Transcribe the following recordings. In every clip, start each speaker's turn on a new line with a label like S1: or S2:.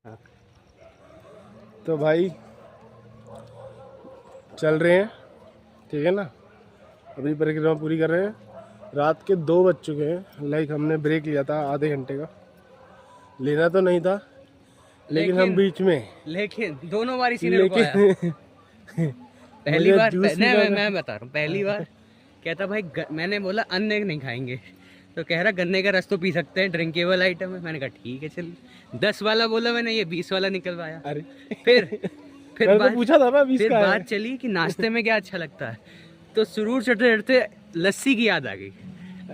S1: हाँ। तो भाई चल रहे हैं, ठीक है ना। अपनी परिक्रमा पूरी कर रहे हैं। रात के 2 बज चुके हैं। लाइक हमने ब्रेक लिया था आधे घंटे का, लेना तो नहीं था लेकिन हम बीच में
S2: दोनों बार इसी ने रुकवाया। पहली बार मैं बता रहा हूँ, पहली बार कहता भाई मैंने बोला अन्य नहीं खाएंगे, तो कह रहा गन्ने का रस तो पी सकते हैं, ड्रिंकेबल आइटम है। मैंने कहा ठीक है चल। 10 वाला बोला मैंने, ये 20 वाला निकलवाया।
S1: अरे
S2: फिर
S1: बात पूछा था ना 20
S2: फिर
S1: का
S2: बात चली कि नाश्ते में क्या अच्छा लगता है, तो सुरूर चढ़ते चढ़ते लस्सी की याद आ गई।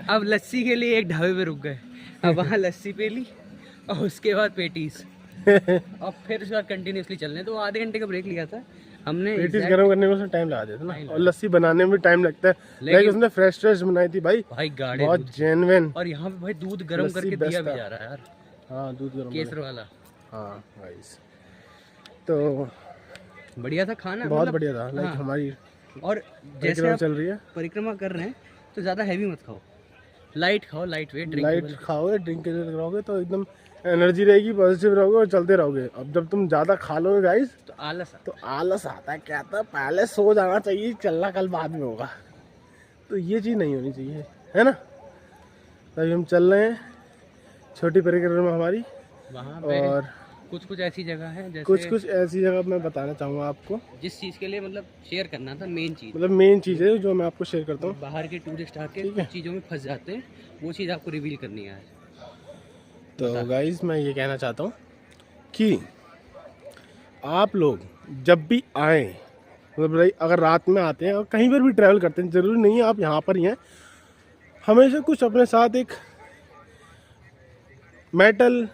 S2: अब लस्सी के लिए एक ढाबे पे रुक गए, अब वहाँ लस्सी पे ली और उसके बाद पेटीज और फिर उसके बाद कंटिन्यूसली चलने। तो आधे घंटे का ब्रेक लिया था हमने।
S1: पेटीज गर्म करने में उसमें टाइम लगा देता ना, और लस्सी बनाने में भी टाइम लगता है। लेकिन उसने फ्रेश बनाई थी भाई
S2: गाढ़े
S1: बहुत जेन्युइन।
S2: और यहाँ पे भाई दूध गर्म करके दिया भी जा रहा है यार।
S1: हाँ दूध गर्म
S2: केसर वाला।
S1: हाँ गाइस, तो
S2: बढ़िया था खाना,
S1: बहुत बढ़िया था। लाइक हमारी
S2: और जैसे आप
S1: चल रही है,
S2: परिक्रमा कर रहे हैं तो ज्यादा हैवी मत खाओ, लाइट खाओ, लाइट वेट
S1: लाइट खाओगे, ड्रिंक करोगे तो एकदम एनर्जी रहेगी, पॉजिटिव रहोगे और चलते रहोगे। अब जब तुम ज्यादा खा लोगे गाइस
S2: तो आलस
S1: आता है। क्या था, पहले सो जाना चाहिए, चलना कल बाद में होगा। तो ये चीज़ नहीं होनी चाहिए, है ना। तभी हम चल रहे हैं छोटी परिक्रमा हमारी।
S2: वहाँ पे
S1: और
S2: कुछ ऐसी जगह है, जैसे
S1: कुछ ऐसी जगह मैं बताना चाहूँगा आपको,
S2: जिस चीज़ के लिए मतलब शेयर करना था। मेन चीज़
S1: मतलब मेन चीज़ है जो मैं आपको शेयर करता हूँ।
S2: बाहर के टूरिस्ट आके कुछ चीज़ों में फंस जाते हैं, वो चीज़ आपको रिवील करनी है।
S1: तो गाइस मैं ये कहना चाहता हूँ कि आप लोग जब भी आए, मतलब अगर रात में आते हैं और कहीं पर भी ट्रैवल करते हैं, ज़रूरी नहीं है आप यहाँ पर ही हैं, हमेशा कुछ अपने साथ एक मेटल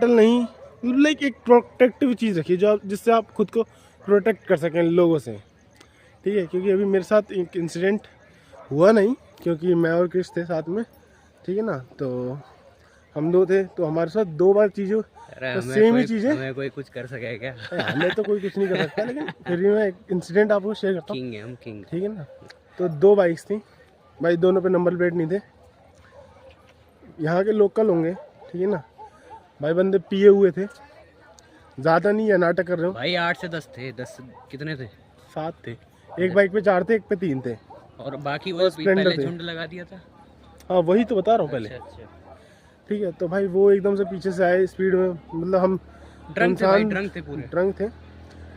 S1: नहीं, मतलब लाइक एक प्रोटेक्टिव चीज़ रखिए जो आप, जिससे आप खुद को प्रोटेक्ट कर सकें लोगों से, ठीक है। क्योंकि अभी मेरे साथ एक इंसिडेंट हुआ नहीं, क्योंकि मैं और क्रिश थे साथ में, ठीक है ना। तो हम 2 थे, तो हमारे साथ 2 बार चीज़ें तो सेम ही चीज़ें।
S2: हमें कोई कुछ कर सके क्या?
S1: हमें तो कोई कुछ नहीं कर सकता, लेकिन फिर भी मैं एक इंसिडेंट आपको शेयर करता हूँ।
S2: किंग है हम, किंग,
S1: ठीक है ना। तो 2 बाइक्स थी भाई, दोनों पे नंबर प्लेट नहीं थे। यहाँ के लोकल होंगे, ठीक है ना भाई। बंदे पिए हुए थे, ज़्यादा नहीं है, नाटक कर रहे हो
S2: भाई। 8 से 10 थे। 10 कितने थे?
S1: 7 थे। एक बाइक पे 4 थे, एक पे 3 थे,
S2: और बाकी वो पहले झुंड लगा दिया था।
S1: हाँ वही तो बता रहा हूँ पहले।
S2: अच्छा।
S1: ठीक है। तो भाई वो एकदम से पीछे से आए स्पीड में, मतलब हम
S2: ड्रंक थे पूरे,
S1: ड्रंक थे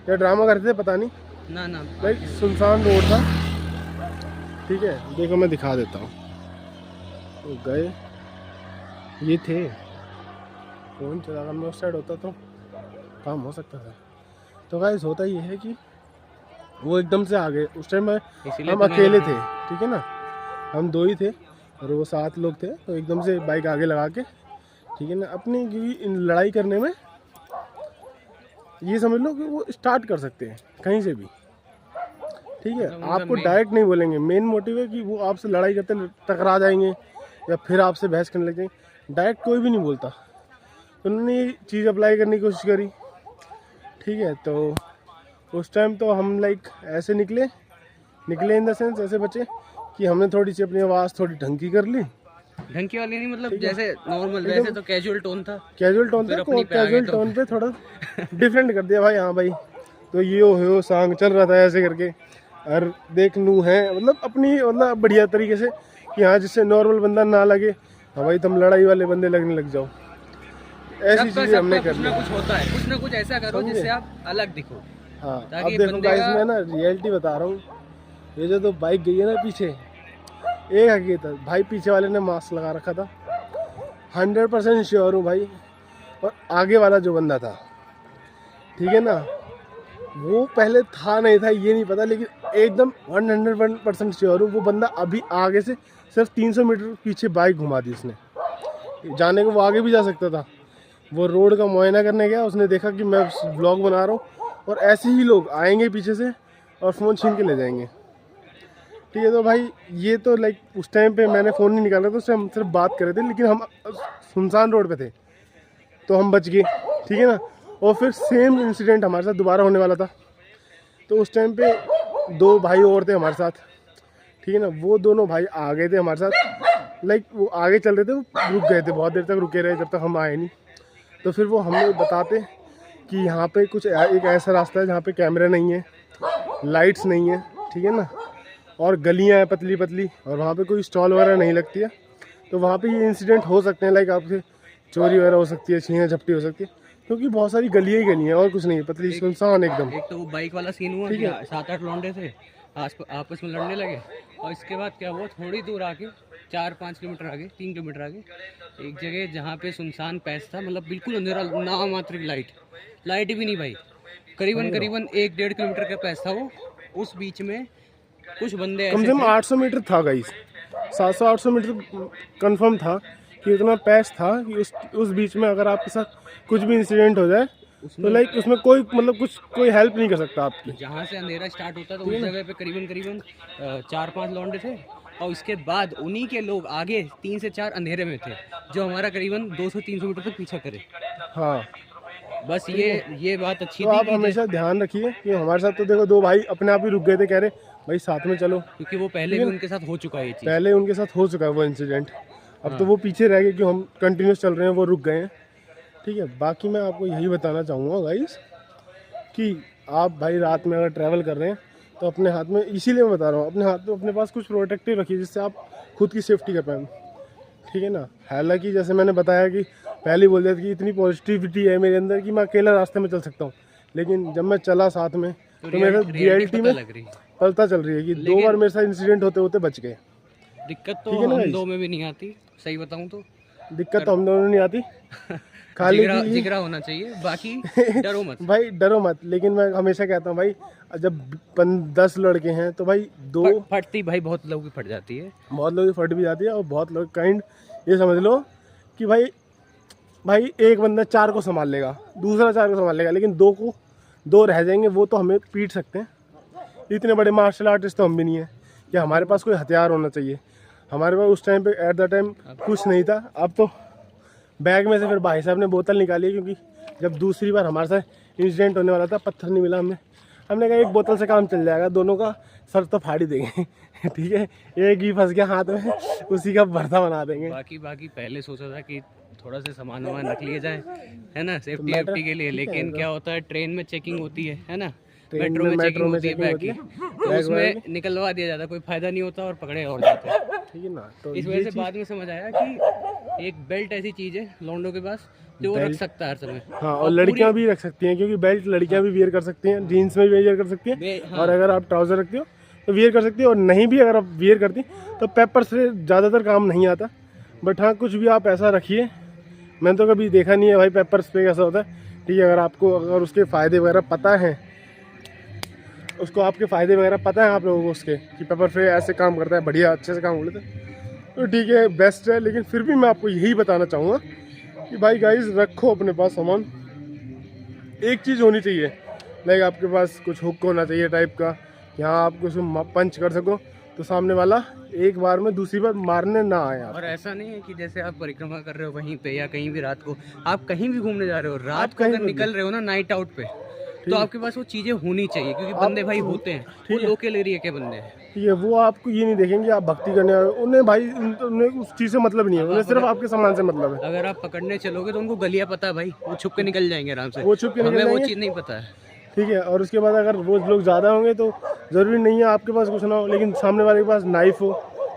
S1: या ड्रामा करते थे पता नहीं
S2: ना
S1: भाई। सुनसान रोड था, ठीक है। देखो मैं दिखा देता हूँ। तो गए, ये थे, फोन चला मैं उस साइड होता तो काम हो सकता था। तो गाइस होता ये है कि वो एकदम से आ गए। उस टाइम हम अकेले थे, ठीक है ना, हम 2 ही थे और वो 7 लोग थे। तो एकदम से बाइक आगे लगा के, ठीक है ना, अपनी क्योंकि लड़ाई करने में ये समझ लो कि वो स्टार्ट कर सकते हैं कहीं से भी, ठीक है। आपको डायरेक्ट नहीं बोलेंगे, मेन मोटिव है कि वो आपसे लड़ाई करते टकरा जाएंगे या फिर आपसे बहस करने लग जाएंगे। डायरेक्ट कोई भी नहीं बोलता। तो उन्होंने ये चीज़ अप्लाई करने की कोशिश करी, ठीक है। तो उस टाइम तो हम लाइक ऐसे निकले इन द सेंस ऐसे बचे कि हमने थोड़ी सी अपनी आवाज़ थोड़ी ढंग की कर ली।
S2: ढंकी वाली नहीं, मतलब जैसे नॉर्मल, वैसे तो कैजुअल टोन था।
S1: कैजुअल टोन पे थोड़ा डिफरेंट कर दिया भाई। हाँ भाई, तो ये हो सॉन्ग चल रहा था ऐसे करके, और देख लूँ है, मतलब अपनी मतलब बढ़िया तरीके से कि हाँ जिससे नॉर्मल बंदा ना लगे हाँ भाई तुम लड़ाई वाले बंदे लगने लग जाओ। ऐसी चीज़ें हमने कर ली।
S2: कुछ होता है, कुछ ना कुछ ऐसा करो जिससे आप अलग दिखो।
S1: हाँ अब देखो गाइस, मैं ना रियलिटी बता रहा हूँ। ये जो तो बाइक गई है ना पीछे, एक हकीकत है भाई, पीछे वाले ने मास्क लगा रखा था, 100% श्योर हूँ भाई। और आगे वाला जो बंदा था, ठीक है ना, वो पहले था नहीं था ये नहीं पता, लेकिन एकदम 100% श्योर हूँ वो बंदा अभी आगे से सिर्फ 300 मीटर पीछे बाइक घुमा दी उसने। जाने को वो आगे भी जा सकता था। वो रोड का मुआयना करने गया, उसने देखा कि मैं ब्लॉग बना रहा हूँ और ऐसे ही लोग आएंगे पीछे से और फ़ोन छीन के ले जाएंगे, ठीक है। तो भाई ये तो लाइक उस टाइम पे मैंने फ़ोन नहीं निकाला था, उससे हम सिर्फ बात कर रहे थे, लेकिन हम सुनसान रोड पे थे तो हम बच गए, ठीक है ना। और फिर सेम इंसिडेंट हमारे साथ दोबारा होने वाला था। तो उस टाइम पे 2 भाई और थे हमारे साथ, ठीक है ना। वो दोनों भाई आ गए थे हमारे साथ, लाइक वो आगे चल रहे थे, वो रुक गए थे, बहुत देर तक रुके रहे जब तक हम आए नहीं। तो फिर वो हमें बताते कि यहाँ पे कुछ एक ऐसा रास्ता है जहाँ पे कैमरा नहीं है, लाइट्स नहीं है, ठीक है ना, और गलियाँ हैं पतली पतली, और वहाँ पे कोई स्टॉल वगैरह नहीं लगती है, तो वहाँ पे ये इंसिडेंट हो सकते हैं, लाइक आपसे चोरी वगैरह हो सकती है, छीना झपटी हो सकती है, क्योंकि बहुत सारी गलियाँ ही गलियाँ हैं और कुछ नहीं है, पतली सुनसान एकदम।
S2: एक तो वो बाइक वाला सीन हुआ कि 7-8 लौंडे थे आपस में लड़ने लगे, और इसके बाद क्या हुआ, थोड़ी दूर आके 4-5 किलोमीटर आगे, 3 किलोमीटर आगे एक जगह जहाँ पे सुनसान पैस था, मतलब बिल्कुल अंधेरा, ना मात्र लाइट भी नहीं भाई, करीबन 1-1.5 किलोमीटर का पैस था वो। उस बीच में कुछ बंदे
S1: कम से कम 800 मीटर था गाइस, 700-800 मीटर कंफर्म था कि इतना पैच था कि उस बीच में अगर आपके साथ कुछ भी इंसिडेंट हो जाए तो लाइक उसमें कोई मतलब कोई हेल्प नहीं कर सकता आपकी।
S2: जहाँ से अंधेरा स्टार्ट होता है तो उस जगह पे करीबन 4-5 लौंडे थे, और उसके बाद उन्हीं के लोग आगे 3 से 4 अंधेरे में थे, जो हमारा करीबन 200-300 मीटर तक पीछा करे।
S1: हाँ,
S2: बस ये बात अच्छी
S1: तो
S2: थी
S1: आप हमेशा ध्यान रखिए कि हमारे साथ तो देखो 2 भाई अपने आप ही रुक गए थे, कह रहे भाई साथ में चलो,
S2: क्योंकि वो पहले भी उनके साथ हो चुका है ये चीज़।
S1: पहले उनके साथ हो चुका है वो इंसिडेंट। अब तो वो पीछे रह गए कि हम कंटिन्यूस चल रहे हैं, वो रुक गए हैं, ठीक है। बाकी मैं आपको यही बताना चाहूँगा गाइस कि आप भाई रात में अगर ट्रैवल कर रहे हैं तो अपने हाथ में, इसीलिए मैं बता रहा हूँ, अपने हाथ में अपने पास कुछ प्रोटेक्टिव रखिए जिससे आप खुद की सेफ्टी कर पाएँ, ठीक है ना। हालांकि जैसे मैंने बताया कि पहले ही बोल दिया कि इतनी पॉजिटिविटी है मेरे अंदर कि मैं अकेला रास्ते में चल सकता हूँ, लेकिन जब मैं चला साथ में तो मेरे रियलिटी में पता चल रही है कि 2 बार मेरे साथ इंसिडेंट होते होते बच गए।
S2: दिक्कत तो हम 2 में भी नहीं आती, सही बताऊँ तो दिक्कत
S1: तो हम दोनों नहीं आती, खाली
S2: जिगरा होना चाहिए, बाकी डरो मत
S1: भाई, डरो मत। लेकिन मैं हमेशा कहता हूँ भाई, जब 10 लड़के हैं तो भाई 2
S2: फटती भाई, बहुत लोगों की फट जाती है,
S1: बहुत लोगों की फट भी जाती है, और बहुत लोग काइंड ये समझ लो कि भाई एक बंदा 4 को संभाल लेगा, दूसरा 4 को संभाल लेगा, लेकिन 2 रह जाएंगे, वो तो हमें पीट सकते हैं। इतने बड़े मार्शल आर्टिस्ट तो हम भी नहीं है कि हमारे पास कोई हथियार होना चाहिए। हमारे पास उस टाइम पे एट द टाइम कुछ नहीं था। अब तो बैग में से फिर भाई साहब ने बोतल निकाली, क्योंकि जब दूसरी बार हमारे साथ इंसिडेंट होने वाला था, पत्थर नहीं मिला, हमने कहा एक बोतल से काम चल जाएगा, दोनों का सर तो फाड़ ही देंगे ठीक है, एक ही फंस गया हाथ में, उसी का भरता बना देंगे।
S2: बाकी पहले सोचा था कि थोड़ा से सामान वामान रख लिया जाए, है ना, सेफ्टी के लिए, लेकिन क्या होता है, ट्रेन में चेकिंग होती है ना, मेट्रो में चेकिंग होती है बैग की, तो उसमें निकलवा दिया जाता है, कोई फायदा नहीं होता और पकड़े और जाते हैं,
S1: ठीक है ना। तो
S2: इस वजह से बाद में समझ आया कि एक बेल्ट ऐसी चीज है लौंडों के पास जो वो रख सकता है हर समय।
S1: हाँ, और लड़कियां भी रख सकती हैं, क्योंकि बेल्ट लड़कियां भी वियर कर सकती हैं, जीन्स में भी वियर कर सकती हैं, हाँ। और अगर आप ट्राउजर रखते हो तो वियर कर सकती है, और नहीं भी अगर आप वियर करती तो पेपर से ज़्यादातर काम नहीं आता, बट हाँ कुछ भी आप ऐसा रखिए। मैंने तो कभी देखा नहीं है भाई पेपर स्प्रे कैसा होता है, ठीक है। अगर उसके फ़ायदे वगैरह पता है, आपके फ़ायदे वगैरह पता है आप लोगों को उसके, कि पेपर स्प्रे ऐसे काम करता है, बढ़िया अच्छे से काम कर लेते हैं, तो ठीक है, बेस्ट है। लेकिन फिर भी मैं आपको यही बताना चाहूँगा कि भाई गाइस, रखो अपने पास सामान। एक चीज़ होनी चाहिए, लाइक आपके पास कुछ हुक होना चाहिए टाइप का, यहाँ आप कुछ पंच कर सको तो सामने वाला एक बार में दूसरी बार मारने ना आए। और
S2: ऐसा नहीं है कि जैसे आप परिक्रमा कर रहे हो वहीं पे, या कहीं भी रात को आप कहीं भी घूमने जा रहे हो, रात को अगर निकल रहे हो ना नाइट आउट पे, तो आपके पास वो चीजें होनी चाहिए, क्योंकि बंदे भाई होते हैं, वो लोकल एरिया के बंदे हैं,
S1: ठीक है। वो आपको ये नहीं देखेंगे आप भक्ति करने आ रहे हो, उन्हें भाई उन्हें उस चीज़ से मतलब नहीं है, उन्हें सिर्फ आपके सामान से मतलब है।
S2: अगर आप पकड़ने चलोगे तो उनको गलियां पता है भाई, वो छुप के निकल जाएंगे आराम से,
S1: वो छुप के निकल जाएंगे,
S2: वो चीज़ नहीं पता है,
S1: ठीक है। और उसके बाद अगर वो लोग ज़्यादा होंगे तो ज़रूरी नहीं है आपके पास कुछ ना हो, लेकिन सामने वाले के पास नाइफ हो,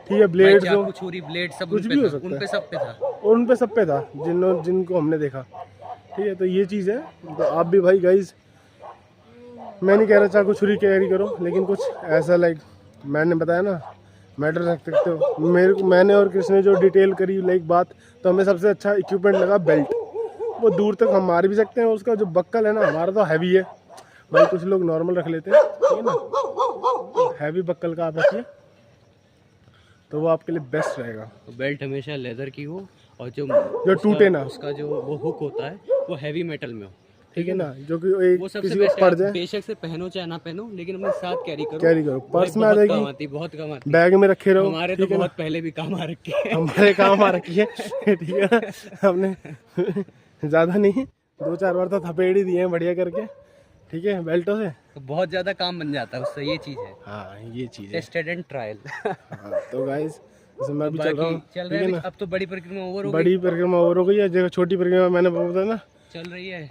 S1: ठीक है, ब्लेड हो,
S2: छुरी ब्लेड सब
S1: कुछ भी हो सकता है,
S2: उन पे सब पे था,
S1: और उन पे सब पे था जिनको हमने देखा, ठीक है। तो ये चीज़ है, तो आप भी भाई गाइज, मैं नहीं कह रहा चाहे कुछ छुरी कैरी करो, लेकिन कुछ ऐसा लाइक मैंने बताया ना, मैटर रख सकते हो। मैंने और कृष्ण ने जो डिटेल करी लाइक बात, तो हमें सबसे अच्छा इक्विपमेंट लगा बेल्ट। वो दूर तक हम मार भी सकते हैं, उसका जो बक्कल है ना, हमारा तो हैवी है भाई, कुछ लोग नॉर्मल रख लेते हैं, ठीक है ना। हैवी बक्कल का आप रखिए तो वो आपके लिए बेस्ट रहेगा।
S2: बेल्ट हमेशा लेदर की हो, और जो
S1: टूटे ना,
S2: उसका जो वो हुक होता है वो हैवी मेटल में हो,
S1: ठीक है ना, जो कि एक किसी को पड़ जाए,
S2: बेशक से पहनो चाहे ना पहनो, लेकिन अपने साथ कैरी करो,
S1: पर्स में आ जाएगी,
S2: बहुत काम आती,
S1: बैग में रखे रहो।
S2: हमारे तो बहुत पहले भी काम आ रखी है,
S1: हमारे काम आ रखी है, ठीक है ना। हमने ज़्यादा नहीं, 2-4 बार तो थपेड़ ही दिए हैं बढ़िया करके, ठीक है, बेल्टों से,
S2: तो बहुत ज़्यादा काम बन जाता है उससे, ये चीज़ है।
S1: हाँ, ये चीज़ है,
S2: टेस्टेड एंड ट्रायल।
S1: तो गाइस, जैसे मैं भी चल रहा हूँ,
S2: ठीक है ना। अब तो बड़ी परिक्रमा ओवर हो गई,
S1: बड़ी परिक्रमा ओवर हो गई है, जो छोटी परिक्रमा मैंने बताया ना
S2: चल रही है।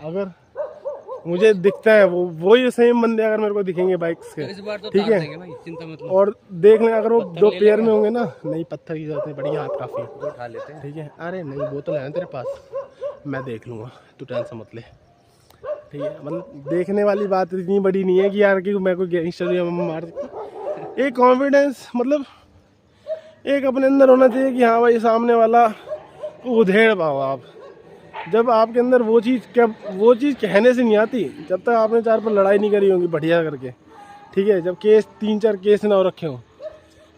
S1: मुझे दिखता है वो ही सेम बंदे अगर मेरे को दिखेंगे बाइक्स के,
S2: इस बार तो
S1: ठीक
S2: तार
S1: है,
S2: देंगे भाई, चिंता मत लो।
S1: और देख लें अगर वो
S2: पत्थर
S1: दो
S2: ले
S1: पेयर
S2: लेगा।
S1: में होंगे ना, नहीं पत्थर की जरूरत नहीं पड़ेगी, हाथ काफी
S2: वो उठा लेते हैं।
S1: ठीक है। अरे नहीं बोतल है ना तेरे पास, मैं देख लूँगा, तू टेंशन मत ले, ठीक है। मतलब देखने वाली बात इतनी बड़ी नहीं है कि यार कि मैं कोई गैंगस्टर या मार सकता। एक कॉन्फिडेंस मतलब एक अपने अंदर होना चाहिए कि हाँ भाई सामने वाला को उधेड़ पाओ आप। जब आपके अंदर वो चीज़ कहने से नहीं आती, जब तक आपने 4 पर लड़ाई नहीं करी होगी बढ़िया करके, ठीक है। जब केस 3-4 केस ना हो रखे हो,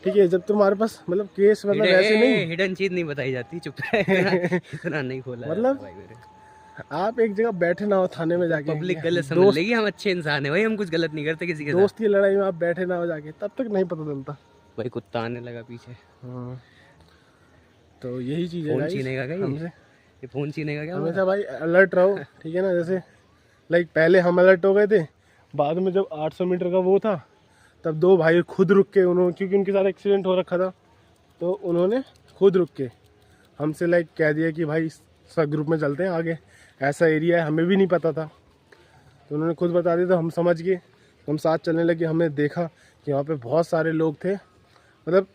S1: ठीक है, जब तुम्हारे पास मतलब केस मतलब ऐसे नहीं,
S2: हिडन चीज नहीं बताई जाती, चुप रहे। इतना नहीं खोला
S1: मतलब
S2: भाई मेरे।
S1: आप एक जगह बैठे ना हो थाने में जाके,
S2: पब्लिक गलत समझ लेगी, हम अच्छे इंसान है भाई, हम कुछ गलत नहीं करते किसी के साथ।
S1: दोस्त की लड़ाई में आप बैठे ना हो जाके, तब तक नहीं पता चलता।
S2: भाई कुत्ता आने लगा पीछे।
S1: हाँ, तो यही चीज़ है
S2: फोन
S1: गाइस,
S2: छीनेगा क्या
S1: हमसे
S2: ये फोन छीनेगा क्या
S1: हमेशा भाई अलर्ट रहो, ठीक है ना। जैसे लाइक पहले हम अलर्ट हो गए थे, बाद में जब 800 मीटर का वो था, तब 2 भाई खुद रुक के, उन्होंने क्योंकि उनके साथ एक्सीडेंट हो रखा था, तो उन्होंने खुद रुक के हमसे लाइक कह दिया कि भाई सब ग्रुप में चलते हैं आगे, ऐसा एरिया है, हमें भी नहीं पता था, तो उन्होंने खुद बता दिया, तो हम समझ गए, हम साथ चलने लगे। हमने देखा कि वहाँ पे बहुत सारे लोग थे, मतलब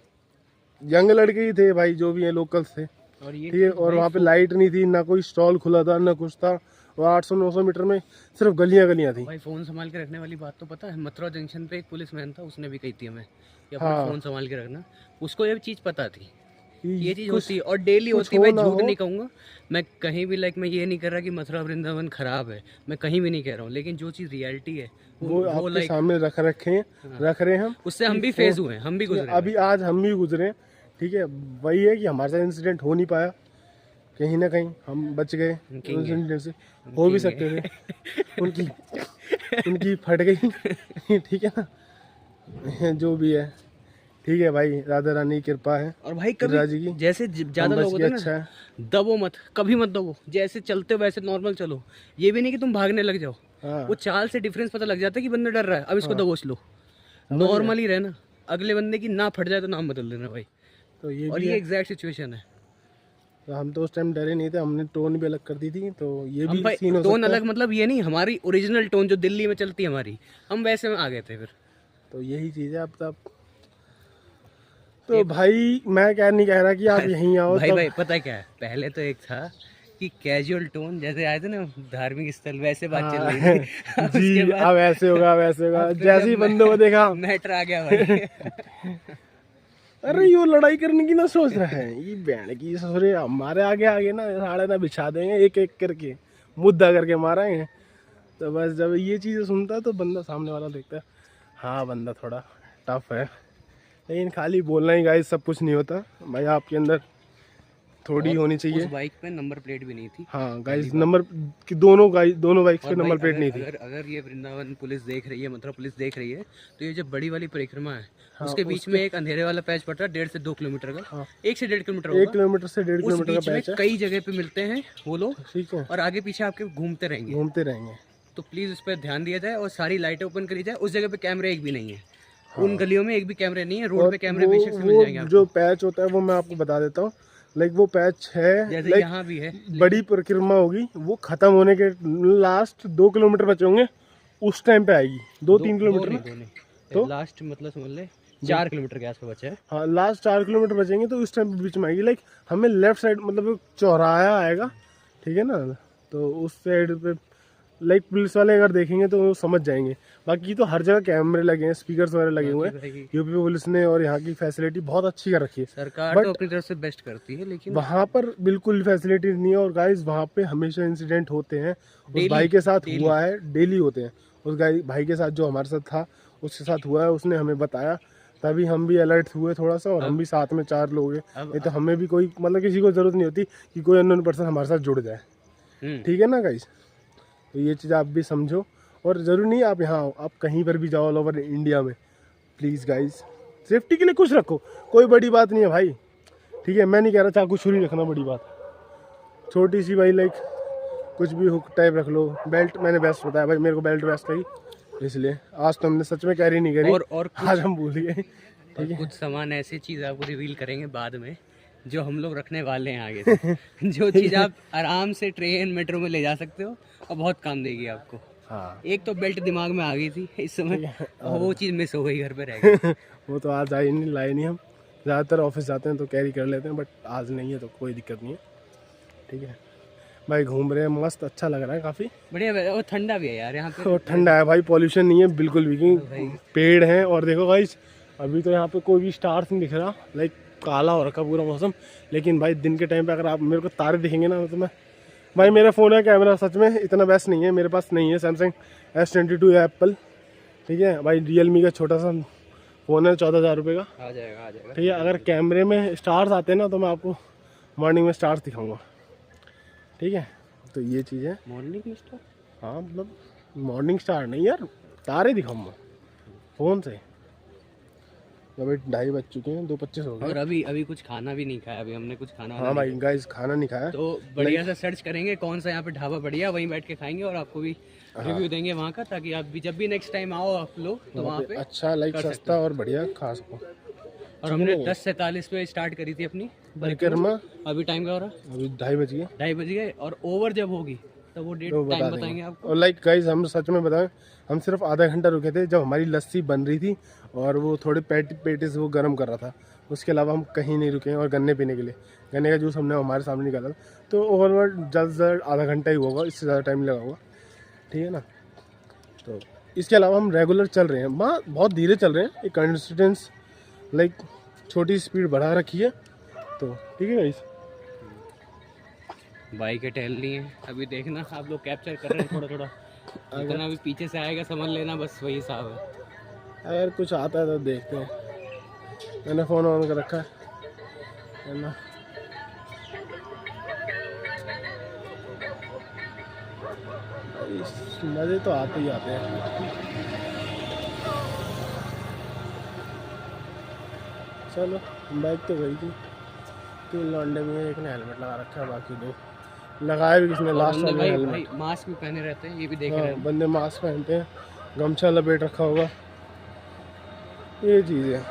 S1: यंग लड़के ही थे भाई, जो भी हैं लोकल्स थे,
S2: और ये
S1: ठीक है। और वहाँ पे लाइट नहीं थी, ना कोई स्टॉल खुला था, ना कुछ था, और 800-900 मीटर में सिर्फ गलियां थी।
S2: भाई फोन संभाल के रखने वाली बात तो पता है, मथुरा जंक्शन पे एक पुलिसमैन था, उसने भी कही थी हमें कि अपना
S1: हाँ।
S2: फोन संभाल के रखना। उसको ये चीज पता थी,
S1: कि
S2: ये चीज
S1: कुछ
S2: होती है और डेली
S1: कुछ
S2: होती है भाई,
S1: हो ना
S2: झूठ
S1: हो।
S2: नहीं कहूंगा मैं कहीं भी। लाइक मैं ये नहीं कर रहा कि मथुरा वृंदावन खराब है, मैं कहीं भी नहीं कह रहा हूँ, लेकिन जो चीज रियलिटी है
S1: वो आपके
S2: लाइक
S1: सामने रख रहे हैं हम,
S2: उससे हम भी फेज हुए हैं, हम भी गुजरे हैं
S1: अभी आज हम भी गुजरे हैं, ठीक है। वही है कि हमारे साथ इंसिडेंट हो नहीं पाया, कहीं ना कहीं हम बच गए उस इंसिडेंट से, हो भी सकते थे, उनकी फट गई, ठीक है ना, जो भी है, ठीक है भाई, राधा रानी की कृपा है।
S2: और भाई
S1: राजी की
S2: कभी जैसे ज्यादा लोग होते हैं
S1: अच्छा
S2: ना,
S1: है।
S2: दबो मत, कभी मत दबो, जैसे चलते हो वैसे नॉर्मल चलो, ये भी नहीं कि तुम भागने लग जाओ।
S1: हाँ।
S2: वो चाल से डिफरेंस पता लग जाता है कि बंदा डर रहा है, अब इसको दबोच लो, नॉर्मली रहना, अगले बंदे की ना फट जाए तो नाम बदल देना भाई।
S1: तो ये
S2: और
S1: भी
S2: ये
S1: है।
S2: एग्जैक्ट सिचुएशन है।
S1: तो हम तो उस टाइम डरे नहीं थे, हमने टोन भी अलग कर दी थी, तो ये
S2: हम
S1: भी
S2: भाई
S1: सीन हो
S2: टोन
S1: सकता है।
S2: अलग मतलब ये नहीं, हमारी ओरिजिनल टोन जो दिल्ली में चलती है हमारी, हम वैसे में आ गए थे फिर।
S1: तो यही चीज़ है अब तब। तो भाई मैं क्या नहीं कह रहा कि आप यहीं आओ
S2: भाई
S1: तब।
S2: भाई पता है क्या है, पहले तो एक था कि कैजुअल टोन, जैसे आए थे ना धार्मिक स्थल, वैसे बात चल रही थी।
S1: हाँ, जी अब ऐसे होगा वैसे होगा, जैसे ही बंदों को देखा
S2: मैटर आ गया भाई।
S1: अरे ये लड़ाई करने की ना सोच रहा है, ये बैंड की ससुरे हमारे आगे आगे ना साड़े ना बिछा देंगे, एक एक करके मुद्दा करके मारेंगे। तो बस जब ये चीज़ें सुनता है तो बंदा सामने वाला देखता है, हाँ बंदा थोड़ा टफ है, लेकिन खाली बोलना ही गाइस सब कुछ नहीं होता भाई, आपके अंदर थोड़ी होनी चाहिए।
S2: उस बाइक पे नंबर प्लेट भी नहीं थी।
S1: हाँ गाइस, नंबर की दोनों बाइक्स पे
S2: और
S1: नंबर
S2: भाई
S1: प्लेट नहीं थी।
S2: अगर ये वृंदावन पुलिस देख रही है, मथुरा पुलिस देख रही है, तो ये जो बड़ी वाली परिक्रमा है,
S1: हाँ,
S2: उसके बीच में एक अंधेरे वाला पैच पड़ता है 1.5 से 2 किलोमीटर का।
S1: हाँ।
S2: 1 से 1.5 किलोमीटर
S1: 1
S2: होगा।
S1: किलोमीटर से 1.5
S2: उस
S1: किलोमीटर का
S2: बीच में
S1: पैच है,
S2: कई जगह पे मिलते हैं वो लोग,
S1: ठीक है,
S2: और आगे पीछे आपके घूमते रहेंगे।
S1: घूमते रहेंगे।
S2: तो प्लीज उस पर ध्यान दिया जाए और सारी लाइटें ओपन करी जाए। उस जगह पे कैमरे एक भी नहीं है, उन गलियों में एक भी कैमरे नहीं है, रोड पे कैमरे बेशक से मिल जाएंगे आपको।
S1: जो पैच होता है वो मैं आपको बता देता हूँ, लाइक वो पैच है,
S2: जैसे
S1: लाइक
S2: यहाँ भी है।
S1: बड़ी परिक्रमा होगी, वो खत्म होने के लास्ट 2 किलोमीटर बचे होंगे, उस टाइम पे आएगी, 2-3 किलोमीटर में।
S2: तो लास्ट मतलब समझ ले 4 किलोमीटर के आसपास बचा है।
S1: हाँ, लास्ट 4 किलोमीटर बचेंगे तो उस टाइम पे बीच में आएगी। लाइक हमें लेफ्ट साइड मतलब एक चौराहा आएगा, ठीक है ना, तो उस साइड पे लाइक पुलिस वाले अगर देखेंगे तो वो समझ जाएंगे। बाकी तो हर जगह कैमरे लगे हैं, स्पीकर्स वगैरह लगे हुए हैं, यूपी पुलिस ने और यहाँ की फैसिलिटी बहुत अच्छी कर रखी है।
S2: सरकार तो अपनी तरफ से बेस्ट करती है, लेकिन
S1: वहाँ पर बिल्कुल फैसिलिटी नहीं है। और गाइस वहाँ पे हमेशा इंसिडेंट होते हैं, उस भाई के साथ हुआ है, डेली होते हैं। उस भाई के साथ जो हमारे साथ था उसके साथ हुआ है, उसने हमें बताया, तभी हम भी अलर्ट हुए थोड़ा सा, और हम भी साथ में 4 लोग हैं। नहीं तो हमें भी कोई मतलब किसी को ज़रूरत नहीं होती कि कोई अननोन पर्सन हमारे साथ जुड़ जाए, ठीक है ना गाइस। तो ये चीज़ आप भी समझो, और ज़रूरी नहीं आप यहाँ आओ, आप कहीं पर भी जाओ ऑल ओवर इंडिया में, प्लीज़ गाइस सेफ्टी के लिए कुछ रखो, कोई बड़ी बात नहीं है भाई, ठीक है। मैं नहीं कह रहा चाकू छुरी रखना बड़ी बात, छोटी सी भाई लाइक कुछ भी हुक टाइप रख लो। बेल्ट मैंने बेस्ट बताया भाई, मेरे को बेल्ट बेस्ट लगी, इसलिए आज तो हमने सच में कैरी नहीं करी, और आज हम भूल गए, ठीक है।
S2: कुछ सामान ऐसी चीज़ आपको रिवील करेंगे बाद में जो हम लोग रखने वाले हैं आगे से। जो चीज़ आप आराम से ट्रेन मेट्रो में ले जा सकते हो और बहुत काम देगी आपको।
S1: हाँ
S2: एक तो बेल्ट दिमाग में आ गई थी इस समय,
S1: है,
S2: और वो चीज़ मिस हो गई, घर पे रह गई।
S1: वो तो आज आई नहीं, लाए नहीं हम। ज़्यादातर ऑफिस जाते हैं तो कैरी कर लेते हैं, बट आज नहीं है तो कोई दिक्कत नहीं है। ठीक है भाई, घूम रहे हैं मस्त, अच्छा लग रहा है काफ़ी।
S2: बढ़िया, और ठंडा भी है यार यहाँ पे।
S1: और ठंडा है भाई, पॉल्यूशन नहीं है बिल्कुल भी, क्योंकि पेड़ हैं। और देखो भाई, अभी तो यहाँ पे कोई भी स्टार्स नहीं दिख रहा, लाइक काला हो रखा पूरा मौसम। लेकिन भाई दिन के टाइम पे अगर आप मेरे को तारे दिखेंगे ना तो मैं, भाई मेरा फ़ोन है, कैमरा सच में इतना बेस्ट नहीं है मेरे पास, नहीं है सैमसंग S22 है एप्पल। ठीक है भाई, रियलमी का छोटा सा फ़ोन है 14,000 रुपये का।
S2: आ जाएगा आ जाएगा।
S1: ठीक है, अगर कैमरे में स्टार्स आते हैं ना तो मैं आपको मॉर्निंग में स्टार्स दिखाऊंगा। ठीक है, तो ये चीज़ है।
S2: मॉर्निंग मिस्टर,
S1: हाँ मतलब मॉर्निंग स्टार नहीं यार, तारे दिखाऊंगा फ़ोन से। अभी 2:30 बज चुके हैं, 2:25 हो गए।
S2: और अभी कुछ खाना भी नहीं खाया, अभी हमने कुछ खाना
S1: हाँ भाई गाइस, खाना नहीं खाया।
S2: तो बढ़िया से सर्च करेंगे कौन सा यहाँ पे ढाबा बढ़िया, वहीं बैठ के खाएंगे और आपको भी रिव्यू देंगे वहाँ का, ताकि आप भी जब भी नेक्स्ट टाइम आओ आप लोग तो वहाँ पे
S1: अच्छा लाइक सस्ता और बढ़िया खा सको।
S2: और हमने 10:47 पे स्टार्ट करी थी अपनी
S1: परिक्रमा।
S2: अभी टाइम क्या हो रहा है?
S1: अभी 2:30 बज गए,
S2: 2:30 बज गए। और ओवर जब होगी तब वो डेट
S1: तो बता
S2: टाइम
S1: देंगे
S2: बताएंगे आपको।
S1: और लाइक गाइस, हम सच में बताएं, हम सिर्फ आधा घंटा रुके थे जब हमारी लस्सी बन रही थी और वो थोड़े पेटिस वो गर्म कर रहा था। उसके अलावा हम कहीं नहीं रुके। और गन्ने पीने के लिए, गन्ने का जूस हमने हमारे सामने निकाला था। तो ओवरऑल ज़्यादा से ज़्यादा आधा घंटा ही होगा, इससे ज़्यादा टाइम लगा होगा। ठीक है ना, तो इसके अलावा हम रेगुलर चल रहे हैं, बहुत धीरे चल रहे हैं, एक कंसिस्टेंस लाइक छोटी स्पीड बढ़ा रखी है। तो ठीक है गाइस,
S2: बाइक टहल रही है अभी, देखना आप लोग कैप्चर कर रहे हैं थोड़ा थोड़ा। जितना अभी पीछे से आएगा समझ लेना, बस वही हिसाब है।
S1: अगर कुछ आता है तो देखते हैं। मैंने फ़ोन ऑन कर रखा है ना। मज़े तो आते ही आते हैं। चलो, बाइक तो गई थी, 3 लौंडे में, एक ने हेलमेट लगा रखा है, बाकी 2 लगाया भी किसने, लास्ट वाले
S2: भाई
S1: हेलमेट।
S2: मास्क भी पहने रहते हैं, ये भी देख रहे
S1: हाँ,
S2: हैं।
S1: बंदे मास्क पहनते हैं, गमछा लपेट रखा होगा, ये चीज़ है।